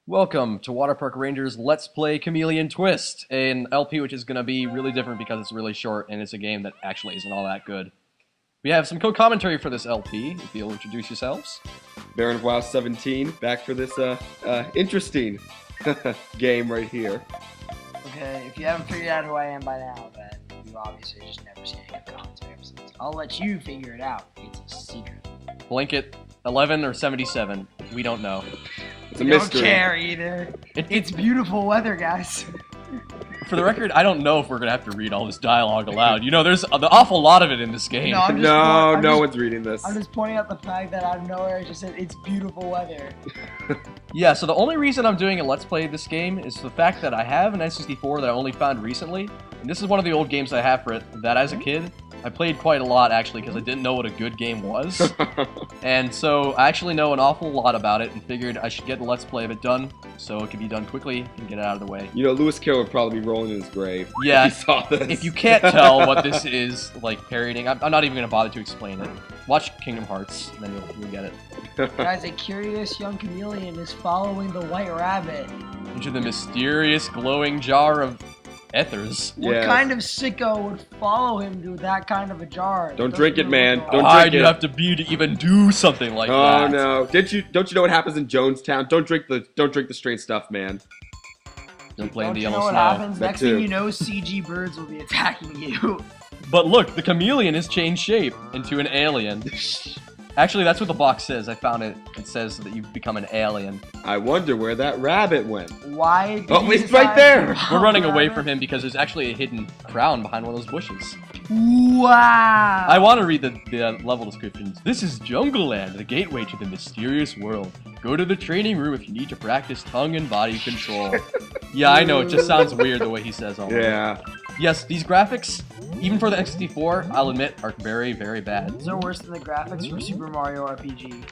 Welcome to Water Park Rangers Let's Play Chameleon Twist, an LP which is going to be really different because it's really short and it's a game that actually isn't all that good. We have some co-commentary for this LP, if you'll introduce yourselves. Baron of WoW 17, back for this interesting game right here. Okay, if you haven't figured out who I am by now, then you've obviously just never seen any commentary episodes. I'll let you figure it out. It's a secret. Blanket 11 or 77, we don't know. It's a I mystery. don't care either. It's beautiful weather, guys. For the record, I don't know if we're going to have to read all this dialogue aloud. You know, there's an awful lot of it in this game. No one's reading this. I'm just pointing out the fact that out of nowhere I just said it's beautiful weather. Yeah, so the only reason I'm doing a Let's Play this game is the fact that I have an N64 that I only found recently. And this is one of the old games I have for it that as a kid, I played quite a lot actually because I didn't know what a good game was. And so I actually know an awful lot about it and figured I should get a Let's Play of it done so it can be done quickly and get it out of the way. You know, Lewis Caroll would probably be rolling in his grave Yeah, if he saw this. If you can't tell what this is, like, parodying, I'm not even going to bother to explain it. Watch Kingdom Hearts, and then you'll get it. Guys, a curious young chameleon is following the white rabbit. Into the mysterious glowing jar of ethers. What kind of sicko would follow him to that kind of a jar? Don't drink it, man. Don't Why drink do you it. have to be to even do something like that? Oh no! Don't you know what happens in Jonestown? Don't drink the straight stuff, man. Don't play in the you know yellow what snow. happens? That Next too. thing you know, CG birds will be attacking you. But look, the chameleon has changed shape into an alien. Actually, that's what the box says. I found it. It says that you've become an alien. I wonder where that rabbit went. Why? Did Oh, he it's right decide there. to We're running away rabbit? from him because there's actually a hidden crown behind one of those bushes. Wow. I want to read the level descriptions. This is Jungle Land, the gateway to the mysterious world. Go to the training room if you need to practice tongue and body control. Yeah, I know, it just sounds weird the way he says all that. Yeah. Yes, these graphics, even for the N64, I'll admit, are very, very bad. These are worse than the graphics for Super Mario RPG.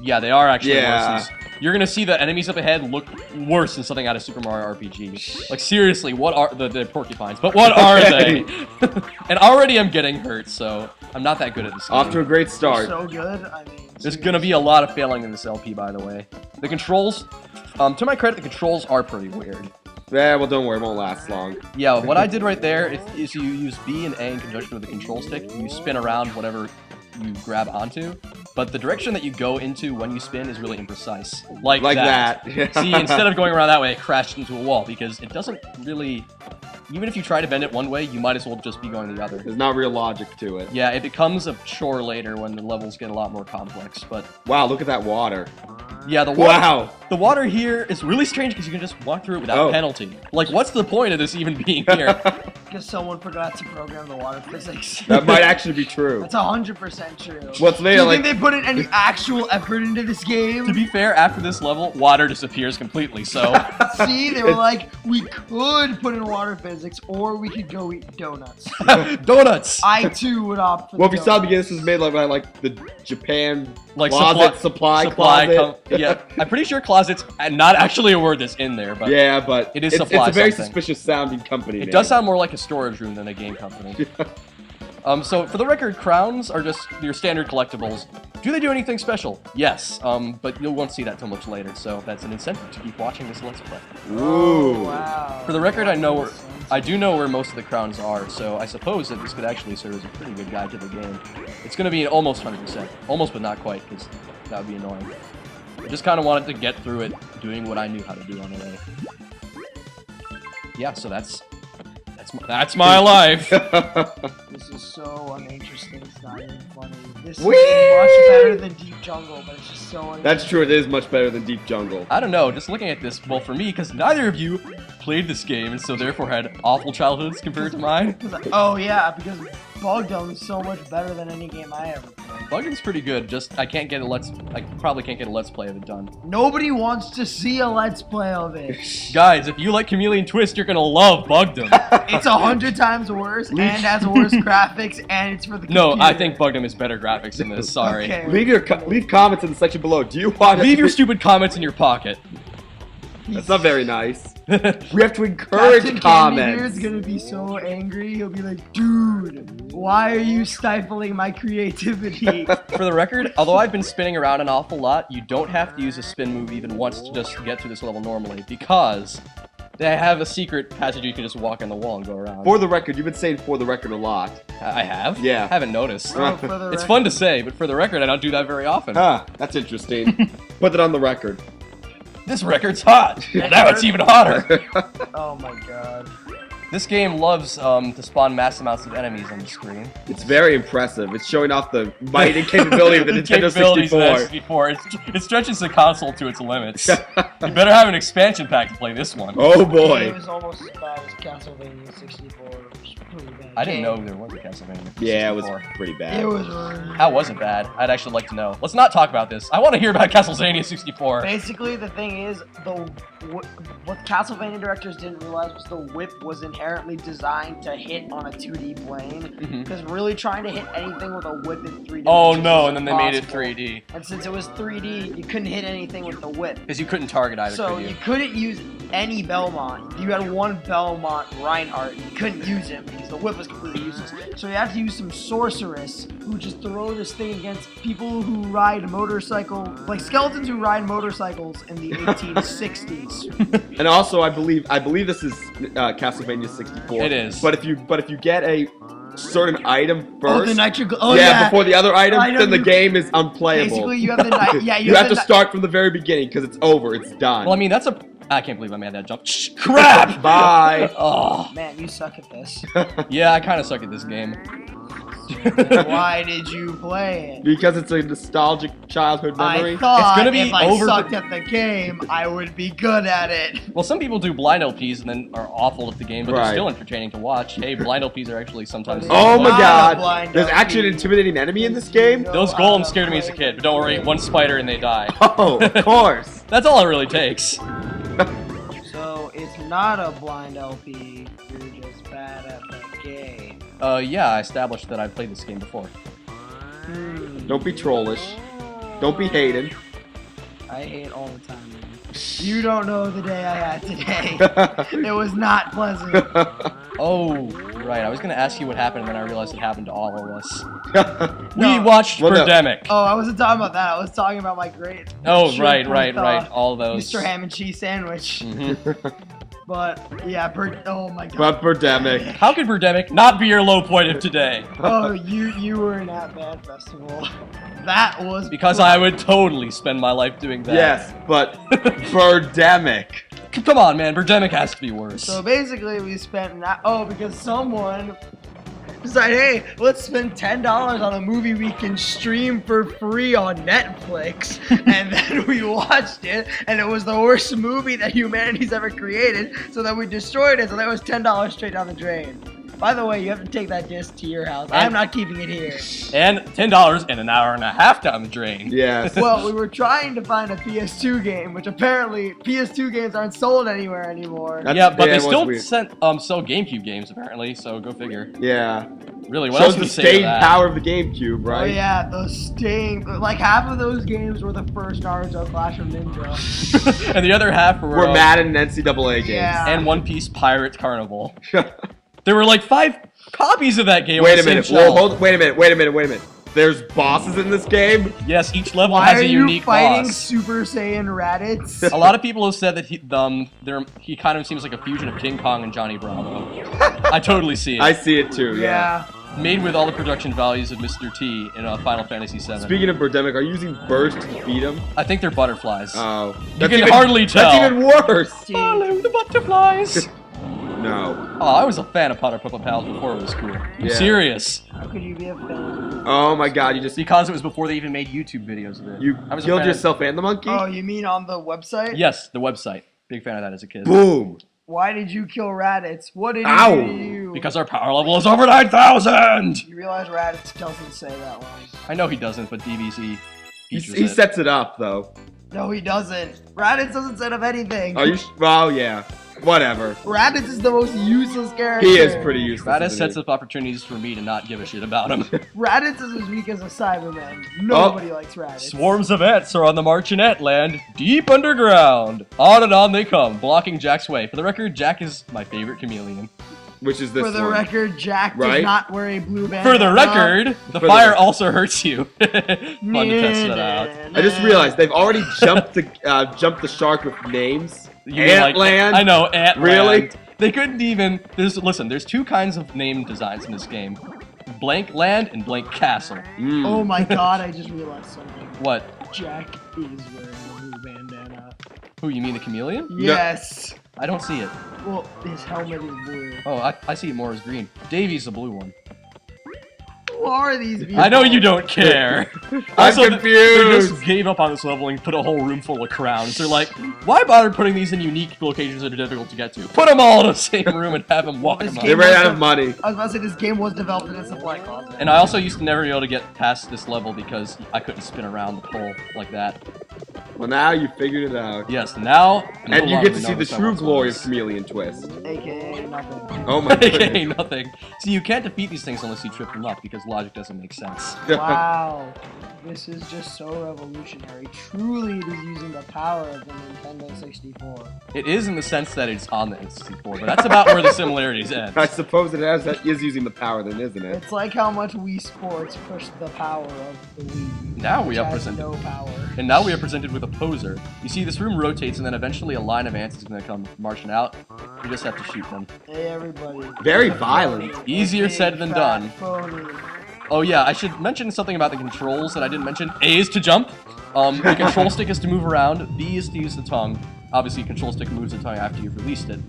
Yeah, they are actually Yeah. worse. You're gonna see the enemies up ahead look worse than something out of Super Mario RPG. Like, seriously, what are the porcupines? But what are they? And already I'm getting hurt, so I'm not that good at this game. Off to a great start. So good. I mean, There's gonna be a lot of failing in this LP, by the way. The controls, to my credit, the controls are pretty weird. Yeah, well, don't worry, it won't last long. Yeah, what I did right there is you use B and A in conjunction with the control stick. You spin around whatever you grab onto, but the direction that you go into when you spin is really imprecise. Like that. See, instead of going around that way, it crashed into a wall because it doesn't really... Even if you try to bend it one way, you might as well just be going the other. There's not real logic to it. Yeah, it becomes a chore later when the levels get a lot more complex, but... Wow, look at that water. Yeah, the water, Wow. the water here is really strange because you can just walk through it without penalty. Like, what's the point of this even being here? because someone forgot to program the water physics. That might actually be true. That's 100% true. What's Do made you like think they put in any actual effort into this game? To be fair, after this level, water disappears completely, so... See, they were like, we could put in water physics, or we could go eat donuts. Donuts! I too would opt for well, if the you saw the donuts. beginning, this was made like by like the Japan Like closet supply closet. Yeah, I'm pretty sure closet's not actually a word that's in there, but Yeah, but It is it's supply a very something. suspicious sounding company. it name. does sound more like a storage room than a game company. So for the record, crowns are just your standard collectibles. Do they do anything special? Yes, but you won't see that till much later, so that's an incentive to keep watching this Let's Play. Ooh. Oh, wow. For the record, I do know where most of the crowns are, so I suppose that this could actually serve as a pretty good guide to the game. It's going to be almost 100%. Almost, but not quite, because that would be annoying. I just kind of wanted to get through it, doing what I knew how to do on the way. Yeah, so that's my life. This is so uninteresting, it's not even funny. This Whee! is much better than Deep Jungle, but it's just so uninteresting. That's true. It is much better than Deep Jungle. I don't know, just looking at this, well, for me, because neither of you played this game, and so therefore had awful childhoods compared to mine. Oh yeah, because Bogdom is so much better than any game I ever played. Buggin's pretty good, just I probably can't get a Let's Play of it done. Nobody wants to see a Let's Play of it. Guys, if you like Chameleon Twist, you're gonna love Bugdom. It's 100 times worse, and has worse graphics, and it's for the No, computer. I think Bugdom is better graphics than this, sorry. Okay. Leave comments in the section below. Do you want? Leave your stupid comments in your pocket. That's not very nice. We have to encourage Captain comments. Candy here is gonna be so angry. He'll be like, dude, why are you stifling my creativity? For the record, although I've been spinning around an awful lot, you don't have to use a spin move even once to just get through this level normally, because they have a secret passage you can just walk on the wall and go around. For the record, you've been saying "for the record" a lot. I have? Yeah. I haven't noticed. Oh, for the It's record. fun to say, but for the record, I don't do that very often. Huh, that's interesting. Put it on the record. This record's hot! Well, now it's even hotter! Oh my god. This game loves to spawn mass amounts of enemies on the screen. It's very impressive. It's showing off the might and capability of the Nintendo capabilities of 64. the 64. It stretches the console to its limits. You better have an expansion pack to play this one. Oh It boy. was almost as bad as Castlevania 64. It was pretty bad. I didn't know there was a Castlevania. Yeah, it was 64. pretty bad. It was really How was it bad? I'd actually like to know. Let's not talk about this. I want to hear about Castlevania 64. Basically, the thing is, what Castlevania directors didn't realize was the whip was inherently designed to hit on a 2D plane. Because really trying to hit anything with a whip in 3D. Oh no, and then they made it 3D. And since it was 3D, you couldn't hit anything with the whip. Because you couldn't target either, So could you you? couldn't use any Belmont. You had one Belmont Reinhardt, and you couldn't use him because the whip was completely useless. So you have to use some sorceress who just throw this thing against people who ride like skeletons who ride motorcycles in the 1860s. And also, I believe this is Castlevania 64. It is. But if you get a certain item Oh, first, the nitro. Oh yeah. before the other item, I know then the you- game is unplayable. Basically, you have the night. Yeah, you have to the start from the very beginning because it's over. It's done. Well, I mean, that's a... I can't believe I made that jump. Shh, crap! Bye. Oh, Man, you suck at this. yeah, I kind of suck at this game. Why did you play it? Because it's a nostalgic childhood memory. I thought It's gonna be if I over- sucked at the game, I would be good at it. Well, some people do blind LPs and then are awful at the game, but Right. they're still entertaining to watch. Hey, blind LPs are actually sometimes... Oh my Not a god. blind There's LP. actually an intimidating enemy in this game? Those golems scared me as a kid, but don't worry, one spider and they die. Oh, of course. That's all it really takes. So it's not a blind LP. You're just bad at the game. Yeah, I established that I've played this game before. Don't be trollish. Don't be hated. I hate all the time. Man. You don't know the day I had today. It was not pleasant. Oh, right, I was gonna ask you what happened, and then I realized it happened to all of us. No. We watched Well, no. Birdemic. Oh, I wasn't talking about that. I was talking about my great. Oh, trip right, with, all those. Mr. Ham and Cheese sandwich. Mhm. But yeah, oh my god. But Birdemic. How could Birdemic not be your low point of today? Oh, you were in that bad festival. That was Because I would totally spend my life doing that. Yes, but Birdemic. Come on, man, Birdemic has to be worse. So basically, we spent because someone decided, hey, let's spend $10 on a movie we can stream for free on Netflix, and then we watched it, and it was the worst movie that humanity's ever created. So then we destroyed it. So that was $10 straight down the drain. By the way, you have to take that disc to your house. I'm not keeping it here. And $10 and an hour and a half down the drain. Yes. Well, we were trying to find a PS2 game, which apparently PS2 games aren't sold anywhere anymore. That's- Yeah, but they it was still weird. sell GameCube games apparently, so go figure. Yeah. Really, what else Shows can the you say to staying that? power of the GameCube, Oh right? yeah, like half of those games were the first Naruto Clash of Ninja. And the other half were We're Madden and NCAA games. Yeah. and One Piece Pirate Carnival. There were like 5 copies of that game. Wait on a the same minute. shelf. Wait a minute. There's bosses in this game? Yes, each level Why has are a you unique fighting boss. Super Saiyan Raditz? A lot of people have said that he kind of seems like a fusion of King Kong and Johnny Bravo. I totally see it. I see it too, yeah. Made with all the production values of Mr. T in Final Fantasy VII. Speaking of Birdemic, are you using Burst to defeat him? I think they're butterflies. Oh. You can hardly tell. That's even worse! Follow the butterflies. No. Oh, I was a fan of Potter Purple Pals before it was cool. I'm Yeah. serious. How could you be a fan? Oh my god, you just... Because it was before they even made YouTube videos of it. You I was a killed fan. yourself and the monkey? Oh, you mean on the website? Yes, the website. Big fan of that as a kid. Boom! Why did you kill Raditz? What did Ow! he do to you? Because our power level is over 9,000! You realize Raditz doesn't say that one. I know he doesn't, but DBZ features He it. sets it up, though. No, he doesn't. Raditz doesn't set up anything. Are you... Well, yeah. Whatever. Raditz is the most useless character. He is pretty useless. That isn't sets he? up opportunities for me to not give a shit about him. Raditz is as weak as a Cyberman. Nobody likes Raditz. Swarms of Ents are on the march in Entland, deep underground. On and on they come, blocking Jack's way. For the record, Jack is my favorite chameleon. Which is this For the one. record, Jack does Right? not wear a blue band. For the record, the For the fire record. also hurts you. Fun to test that out. I just realized they've already jumped the shark with names. You mean like- Antland. I know, Antland. Really? They couldn't even. There's two kinds of name designs in this game: blank land and blank castle. Mm. Oh my god, I just realized something. What? Jack is wearing a blue bandana. Who, you mean the chameleon? Yes. I don't see it. Well, his helmet is blue. Oh, I see it more as green. Davy's the blue one. Who are these people? I know you don't care. I'm Also, confused. They just gave up on this level and put a whole room full of crowns. They're like, why bother putting these in unique locations that are difficult to get to? Put them all in the same room and have them walk This them game They up. ran out of money. I was about to say this game was developed in a supply closet. And I also used to never be able to get past this level because I couldn't spin around the pole like that. Well, now you figured it out. Yes, now... And you get to see the true glory of Chameleon Twist. AKA nothing. Oh my AKA goodness. nothing. See, you can't defeat these things unless you trip them up because logic doesn't make sense. Wow. This is just so revolutionary. Truly, it is using the power of the Nintendo 64. It is in the sense that it's on the N64, but that's about where the similarities end. I suppose that is using the power then, isn't it? It's like how much Wii Sports pushed the power of the Wii. Now we which are has presented. no power. And now we are presented with a poser. You see, this room rotates, and then eventually a line of ants is going to come marching out. We just have to shoot them. Hey everybody. Very It's a violent. phony. Easier Hey, said than fat done. phony. Oh yeah, I should mention something about the controls that I didn't mention. A is to jump. The control stick is to move around. B is to use the tongue. Obviously, control stick moves the tongue after you've released it.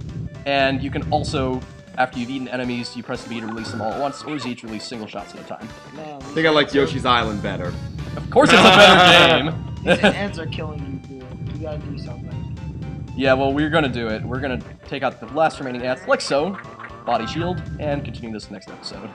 And you can also, after you've eaten enemies, you press B to release them all at once, or Z to release single shots at a time. Man, I think I liked Yoshi's Island better. Of course, it's a better these game. ants are killing you, dude. You gotta do something. Yeah, well, we're gonna do it. We're gonna take out the last remaining ants, like so. Body shield, and continue this next episode.